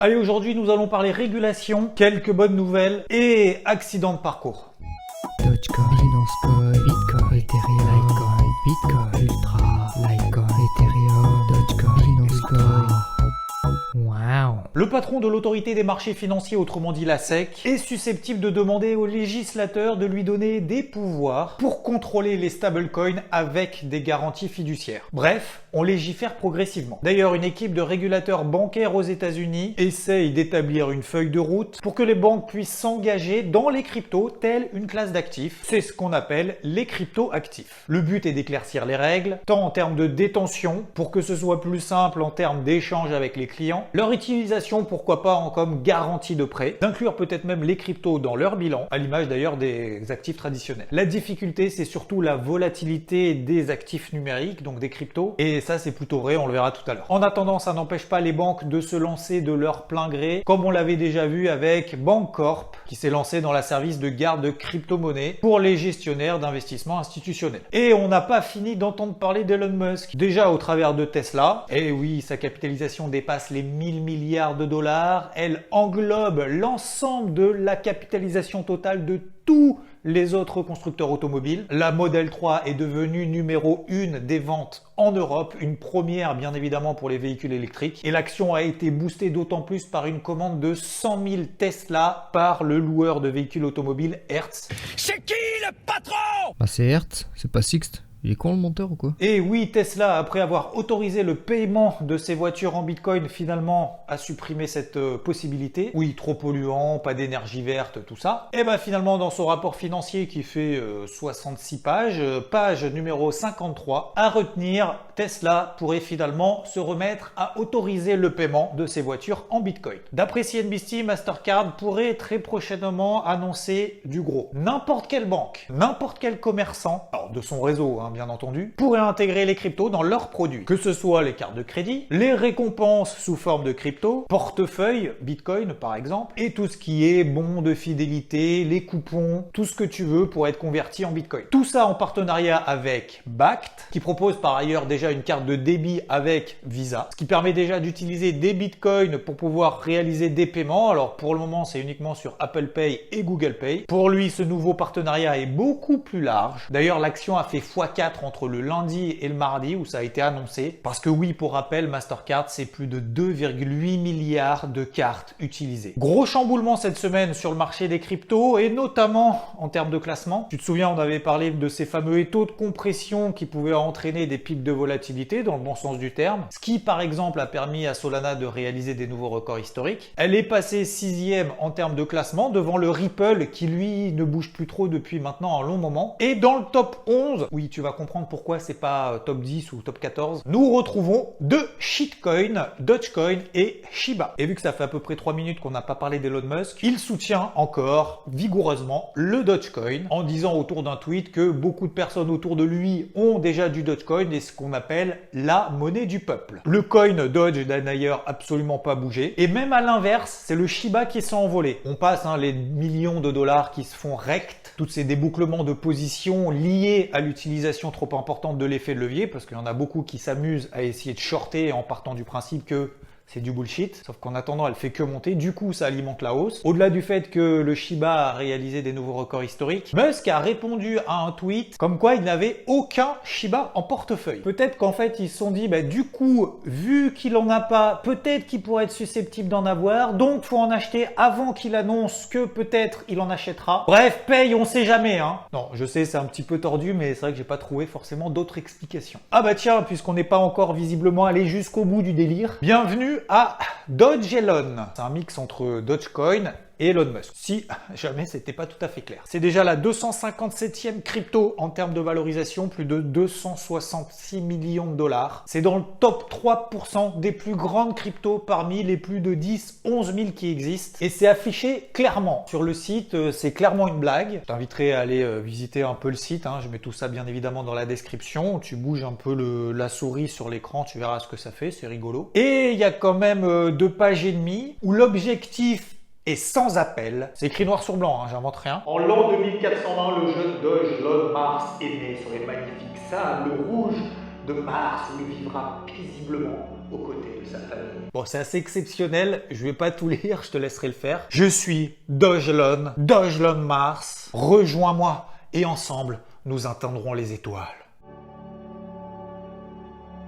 Allez, aujourd'hui nous allons parler régulation, quelques bonnes nouvelles et accidents de parcours. Dogecoin, Binance Coin, Bitcoin, Ethereum, Litecoin, Bitcoin, Ultra, Litecoin, Ethereum, Dogecoin, Binance Coin. Waouh! Le patron de l'autorité des marchés financiers, autrement dit la SEC, est susceptible de demander aux législateurs de lui donner des pouvoirs pour contrôler les stablecoins avec des garanties fiduciaires. Bref, on légifère progressivement. D'ailleurs, une équipe de régulateurs bancaires aux États-Unis essaye d'établir une feuille de route pour que les banques puissent s'engager dans les cryptos telle une classe d'actifs. C'est ce qu'on appelle les crypto-actifs. Le but est d'éclaircir les règles, tant en termes de détention, pour que ce soit plus simple en termes d'échange avec les clients, leur utilisation pourquoi pas comme garantie de prêt, d'inclure peut-être même les cryptos dans leur bilan, à l'image d'ailleurs des actifs traditionnels. La difficulté, c'est surtout la volatilité des actifs numériques, donc des cryptos, et ça c'est plutôt vrai, on le verra tout à l'heure. En attendant, ça n'empêche pas les banques de se lancer de leur plein gré, comme on l'avait déjà vu avec Bancorp, qui s'est lancé dans la service de garde de crypto-monnaies pour les gestionnaires d'investissement institutionnels. Et on n'a pas fini d'entendre parler d'Elon Musk, déjà au travers de Tesla, et oui, sa capitalisation dépasse les 1000 milliards de dollars, elle englobe l'ensemble de la capitalisation totale de tous les autres constructeurs automobiles. La Model 3 est devenue numéro 1 des ventes en Europe, une première bien évidemment pour les véhicules électriques. Et l'action a été boostée d'autant plus par une commande de 100 000 Tesla par le loueur de véhicules automobiles Hertz. C'est qui le patron? Bah c'est Hertz, c'est pas Sixt. Il est con le monteur ou quoi? Et oui, Tesla, après avoir autorisé le paiement de ses voitures en Bitcoin, finalement a supprimé cette possibilité. Oui, trop polluant, pas d'énergie verte, tout ça. Et ben finalement, dans son rapport financier qui fait 66 pages, page numéro 53, à retenir, Tesla pourrait finalement se remettre à autoriser le paiement de ses voitures en Bitcoin. D'après CNBC, Mastercard pourrait très prochainement annoncer du gros. N'importe quelle banque, n'importe quel commerçant, alors de son réseau, bien entendu, pourraient intégrer les cryptos dans leurs produits. Que ce soit les cartes de crédit, les récompenses sous forme de crypto, portefeuille, Bitcoin par exemple, et tout ce qui est bons de fidélité, les coupons, tout ce que tu veux pour être converti en Bitcoin. Tout ça en partenariat avec Bakkt, qui propose par ailleurs déjà une carte de débit avec Visa, ce qui permet déjà d'utiliser des Bitcoins pour pouvoir réaliser des paiements. Alors pour le moment, c'est uniquement sur Apple Pay et Google Pay. Pour lui, ce nouveau partenariat est beaucoup plus large. D'ailleurs, l'action a fait x4 entre le lundi et le mardi où ça a été annoncé. Parce que oui, pour rappel, Mastercard, c'est plus de 2,8 milliards de cartes utilisées. Gros chamboulement cette semaine sur le marché des cryptos et notamment en termes de classement. Tu te souviens, on avait parlé de ces fameux étaux de compression qui pouvaient entraîner des pics de volatilité dans le bon sens du terme. Ce qui, par exemple, a permis à Solana de réaliser des nouveaux records historiques. Elle est passée 6e en termes de classement devant le Ripple qui, lui, ne bouge plus trop depuis maintenant un long moment. Et dans le top 11, oui, tu vas comprendre pourquoi c'est pas top 10 ou top 14. Nous retrouvons deux shitcoins, Dogecoin et Shiba. Et vu que ça fait à peu près 3 minutes qu'on n'a pas parlé d'Elon Musk, il soutient encore vigoureusement le Dogecoin en disant autour d'un tweet que beaucoup de personnes autour de lui ont déjà du Dogecoin et ce qu'on appelle la monnaie du peuple. Le coin Doge n'a d'ailleurs absolument pas bougé. Et même à l'inverse, c'est le Shiba qui s'est envolé. On passe les millions de dollars qui se font rect, tous ces débouclements de positions liés à l'utilisation trop importante de l'effet de levier, parce qu'il y en a beaucoup qui s'amusent à essayer de shorter en partant du principe que c'est du bullshit, sauf qu'en attendant, elle fait que monter. Du coup, ça alimente la hausse. Au-delà du fait que le Shiba a réalisé des nouveaux records historiques, Musk a répondu à un tweet comme quoi il n'avait aucun Shiba en portefeuille. Peut-être qu'en fait, ils se sont dit, du coup, vu qu'il en a pas, peut-être qu'il pourrait être susceptible d'en avoir, donc faut en acheter avant qu'il annonce que peut-être il en achètera. Bref, paye, on sait jamais, hein. Non, je sais, c'est un petit peu tordu, mais c'est vrai que j'ai pas trouvé forcément d'autres explications. Ah bah tiens, puisqu'on n'est pas encore visiblement allé jusqu'au bout du délire, bienvenue à Dogelon. C'est un mix entre Dogecoin et Elon Musk. Si jamais c'était pas tout à fait clair. C'est déjà la 257e crypto en termes de valorisation, plus de 266 millions de dollars. C'est dans le top 3% des plus grandes cryptos parmi les plus de 10-11 000 qui existent. Et c'est affiché clairement sur le site, c'est clairement une blague. Je t'inviterai à aller visiter un peu le site, je mets tout ça bien évidemment dans la description. Tu bouges un peu la souris sur l'écran, tu verras ce que ça fait, c'est rigolo. Et il y a quand même 2 pages et demie où l'objectif et sans appel. C'est écrit noir sur blanc, j'invente rien. En l'an 2420, le jeune Doge Elon Mars est né sur les magnifiques sables rouges de Mars où il vivra paisiblement aux côtés de sa famille. Bon, c'est assez exceptionnel, je vais pas tout lire, je te laisserai le faire. Je suis Dogelon Mars, rejoins-moi et ensemble, nous atteindrons les étoiles.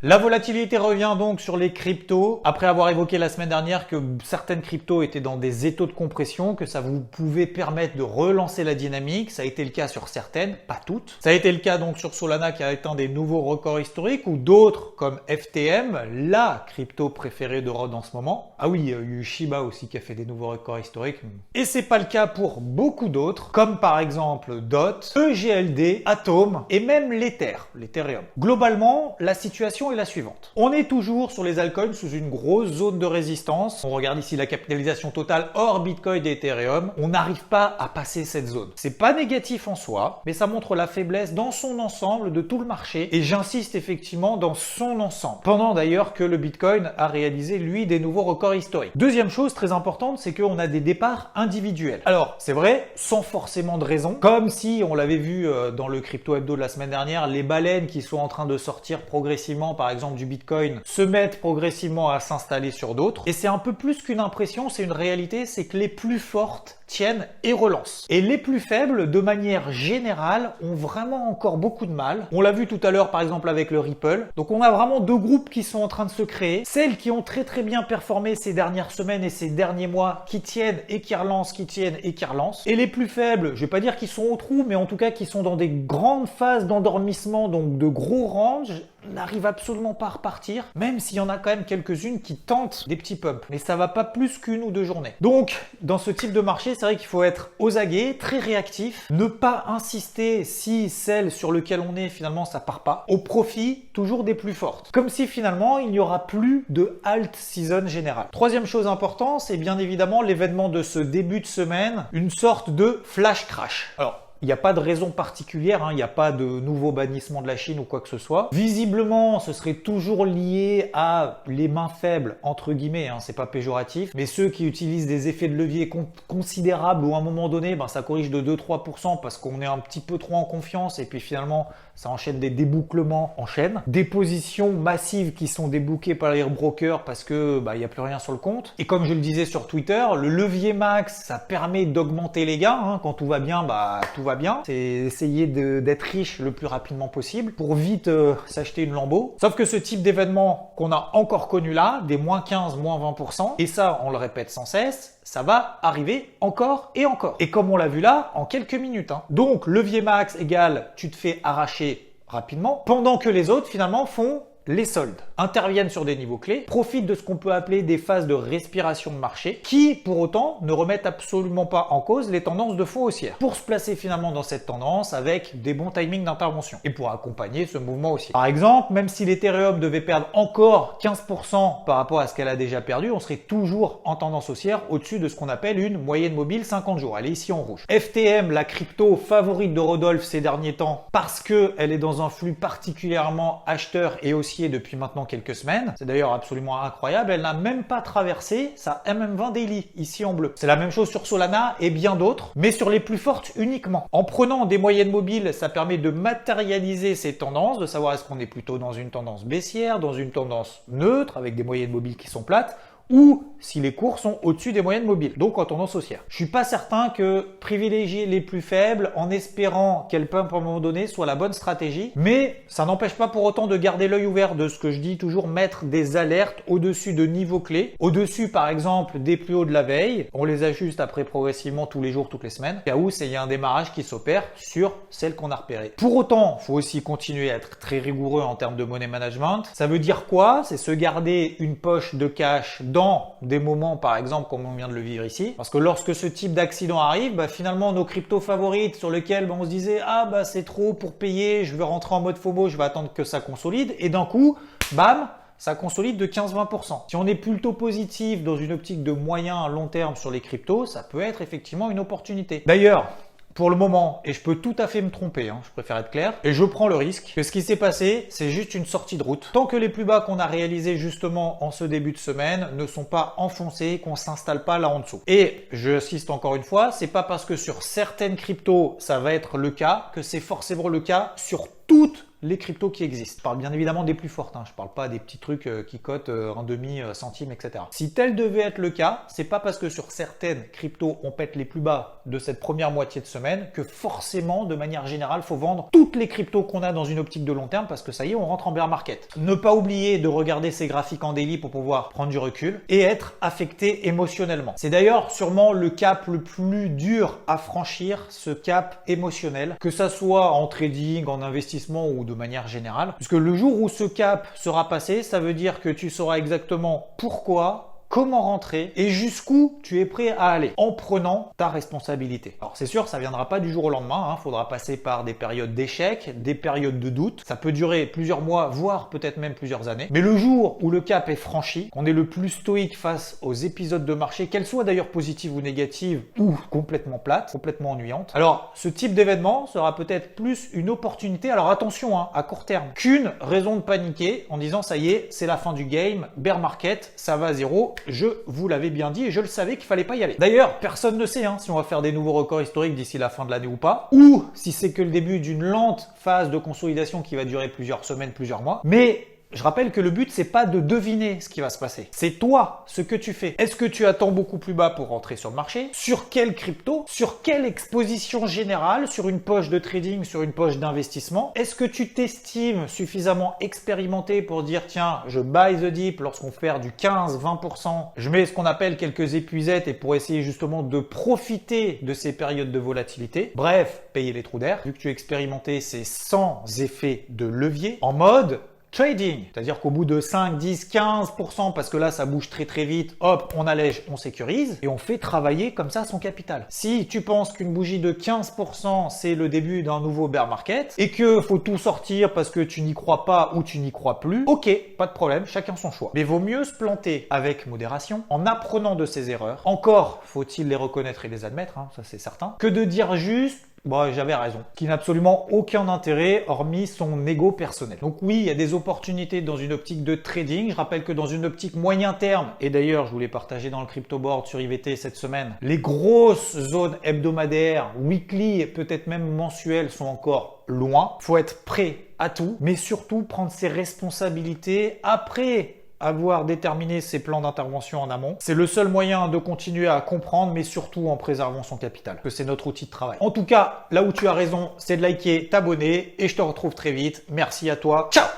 La volatilité revient donc sur les cryptos, après avoir évoqué la semaine dernière que certaines cryptos étaient dans des étaux de compression, que ça vous pouvait permettre de relancer la dynamique. Ça a été le cas sur certaines, pas toutes. Ça a été le cas donc sur Solana qui a atteint des nouveaux records historiques, ou d'autres comme FTM, la crypto préférée de Rod en ce moment. Ah oui, il y a eu Shiba aussi qui a fait des nouveaux records historiques. Et c'est pas le cas pour beaucoup d'autres, comme par exemple DOT, EGLD, Atom et même l'Ethereum. Globalement, la situation est la suivante. On est toujours sur les altcoins sous une grosse zone de résistance. On regarde ici la capitalisation totale hors Bitcoin et Ethereum. On n'arrive pas à passer cette zone. C'est pas négatif en soi, mais ça montre la faiblesse dans son ensemble de tout le marché. Et j'insiste effectivement dans son ensemble. Pendant d'ailleurs que le Bitcoin a réalisé lui des nouveaux records historiques. Deuxième chose très importante, c'est qu'on a des départs individuels. Alors c'est vrai, sans forcément de raison. Comme si on l'avait vu dans le crypto hebdo de la semaine dernière, les baleines qui sont en train de sortir progressivement par exemple du Bitcoin, se mettent progressivement à s'installer sur d'autres. Et c'est un peu plus qu'une impression, c'est une réalité, c'est que les plus fortes tiennent et relancent. Et les plus faibles, de manière générale, ont vraiment encore beaucoup de mal. On l'a vu tout à l'heure par exemple avec le Ripple. Donc on a vraiment deux groupes qui sont en train de se créer. Celles qui ont très bien performé ces dernières semaines et ces derniers mois, qui tiennent et qui relancent, qui tiennent et qui relancent. Et les plus faibles, je vais pas dire qu'ils sont au trou, mais en tout cas qui sont dans des grandes phases d'endormissement, donc de gros ranges, n'arrivent absolument pas à repartir, même s'il y en a quand même quelques-unes qui tentent des petits pumps. Mais ça va pas plus qu'une ou deux journées. Donc, dans ce type de marché, c'est vrai qu'il faut être aux aguets, très réactif, ne pas insister si celle sur laquelle on est, finalement, ça part pas, au profit toujours des plus fortes. Comme si finalement, il n'y aura plus de alt season générale. Troisième chose importante, c'est bien évidemment l'événement de ce début de semaine, une sorte de flash crash. Alors, il n'y a pas de raison particulière, il n'y a pas de nouveau bannissement de la Chine ou quoi que ce soit. Visiblement, ce serait toujours lié à les mains faibles, entre guillemets, c'est pas péjoratif, mais ceux qui utilisent des effets de levier considérables où à un moment donné, ça corrige de 2-3% parce qu'on est un petit peu trop en confiance et puis finalement, ça enchaîne des débouclements en chaîne. Des positions massives qui sont débouquées par les brokers parce que il n'y a plus rien sur le compte. Et comme je le disais sur Twitter, le levier max, ça permet d'augmenter les gains. Quand tout va bien, tout va bien. C'est essayer d'être riche le plus rapidement possible pour vite s'acheter une Lambo. Sauf que ce type d'événement qu'on a encore connu là, des moins 15, moins 20%, et ça, on le répète sans cesse, ça va arriver encore et encore. Et comme on l'a vu là, en quelques minutes. Donc, levier max égale, tu te fais arracher rapidement, pendant que les autres, finalement, font les soldes, interviennent sur des niveaux clés, profitent de ce qu'on peut appeler des phases de respiration de marché, qui, pour autant, ne remettent absolument pas en cause les tendances de fond haussières, pour se placer finalement dans cette tendance avec des bons timings d'intervention, et pour accompagner ce mouvement haussier. Par exemple, même si l'Ethereum devait perdre encore 15% par rapport à ce qu'elle a déjà perdu, on serait toujours en tendance haussière au-dessus de ce qu'on appelle une moyenne mobile 50 jours. Elle est ici en rouge. FTM, la crypto favorite de Rodolphe ces derniers temps, parce qu'elle est dans un flux particulièrement acheteur et haussier depuis maintenant quelques semaines. C'est d'ailleurs absolument incroyable. Elle n'a même pas traversé sa MM20 daily, ici en bleu. C'est la même chose sur Solana et bien d'autres, mais sur les plus fortes uniquement. En prenant des moyennes mobiles, ça permet de matérialiser ces tendances, de savoir est-ce qu'on est plutôt dans une tendance baissière, dans une tendance neutre, avec des moyennes mobiles qui sont plates, ou si les cours sont au-dessus des moyennes mobiles, donc en tendance haussière. Je suis pas certain que privilégier les plus faibles en espérant qu'elles pumpent à un moment donné soit la bonne stratégie, mais ça n'empêche pas pour autant de garder l'œil ouvert de ce que je dis toujours, mettre des alertes au-dessus de niveaux clés, au-dessus par exemple des plus hauts de la veille, on les ajuste après progressivement tous les jours, toutes les semaines, cas où il y a un démarrage qui s'opère sur celles qu'on a repérées. Pour autant, il faut aussi continuer à être très rigoureux en termes de money management. Ça veut dire quoi? C'est se garder une poche de cash dans des moments par exemple comme on vient de le vivre ici, parce que lorsque ce type d'accident arrive, finalement nos cryptos favorites sur lesquelles on se disait c'est trop pour payer, je veux rentrer en mode FOMO, je vais attendre que ça consolide, et d'un coup bam, ça consolide de 15-20%. Si on est plutôt positif dans une optique de moyen à long terme sur les cryptos, ça peut être effectivement une opportunité. D'ailleurs, pour le moment, et je peux tout à fait me tromper, je préfère être clair, et je prends le risque que ce qui s'est passé, c'est juste une sortie de route. Tant que les plus bas qu'on a réalisés justement en ce début de semaine ne sont pas enfoncés, qu'on s'installe pas là en dessous. Et j'insiste encore une fois, c'est pas parce que sur certaines cryptos ça va être le cas que c'est forcément le cas sur toutes les cryptos qui existent. Je parle bien évidemment des plus fortes, hein. Je parle pas des petits trucs qui cotent un demi centime, etc. Si tel devait être le cas, c'est pas parce que sur certaines cryptos on pète les plus bas de cette première moitié de semaine que forcément, de manière générale, faut vendre toutes les cryptos qu'on a dans une optique de long terme parce que ça y est, on rentre en bear market. Ne pas oublier de regarder ces graphiques en daily pour pouvoir prendre du recul et être affecté émotionnellement. C'est d'ailleurs sûrement le cap le plus dur à franchir, ce cap émotionnel, que ça soit en trading, en investissement ou de manière générale. Puisque le jour où ce cap sera passé, ça veut dire que tu sauras exactement pourquoi, comment rentrer et jusqu'où tu es prêt à aller en prenant ta responsabilité. Alors c'est sûr, ça viendra pas du jour au lendemain, hein. Faudra passer par des périodes d'échec, des périodes de doute. Ça peut durer plusieurs mois, voire peut-être même plusieurs années. Mais le jour où le cap est franchi, qu'on est le plus stoïque face aux épisodes de marché, qu'elles soient d'ailleurs positives ou négatives ou complètement plates, complètement ennuyantes, alors ce type d'événement sera peut-être plus une opportunité, alors attention, hein, à court terme, qu'une raison de paniquer en disant ça y est, c'est la fin du game, bear market, ça va à zéro. Je vous l'avais bien dit et je le savais qu'il fallait pas y aller. D'ailleurs, personne ne sait si on va faire des nouveaux records historiques d'ici la fin de l'année ou pas, ou si c'est que le début d'une lente phase de consolidation qui va durer plusieurs semaines, plusieurs mois. Mais je rappelle que le but, c'est pas de deviner ce qui va se passer. C'est toi, ce que tu fais. Est-ce que tu attends beaucoup plus bas pour rentrer sur le marché? Sur quelle crypto? Sur quelle exposition générale? Sur une poche de trading? Sur une poche d'investissement? Est-ce que tu t'estimes suffisamment expérimenté pour dire tiens, je buy the dip lorsqu'on fait du 15-20%, je mets ce qu'on appelle quelques épuisettes et pour essayer justement de profiter de ces périodes de volatilité. Bref, payer les trous d'air. Vu que tu es expérimenté, c'est sans effet de levier. En mode trading, c'est-à-dire qu'au bout de 5, 10, 15%, parce que là ça bouge très très vite, hop, on allège, on sécurise et on fait travailler comme ça son capital. Si tu penses qu'une bougie de 15% c'est le début d'un nouveau bear market et que faut tout sortir parce que tu n'y crois pas ou tu n'y crois plus, ok, pas de problème, chacun son choix. Mais vaut mieux se planter avec modération, en apprenant de ses erreurs. Encore faut-il les reconnaître et les admettre, hein, ça c'est certain, que de dire juste bon, j'avais raison, qui n'a absolument aucun intérêt hormis son ego personnel. Donc oui, il y a des opportunités dans une optique de trading. Je rappelle que dans une optique moyen terme, et d'ailleurs je vous l'ai partagé dans le crypto board sur IVT cette semaine, les grosses zones hebdomadaires, weekly et peut-être même mensuelles sont encore loin. Faut être prêt à tout, mais surtout prendre ses responsabilités après avoir déterminé ses plans d'intervention en amont. C'est le seul moyen de continuer à comprendre, mais surtout en préservant son capital, que c'est notre outil de travail. En tout cas, là où tu as raison, c'est de liker, t'abonner, et je te retrouve très vite. Merci à toi. Ciao!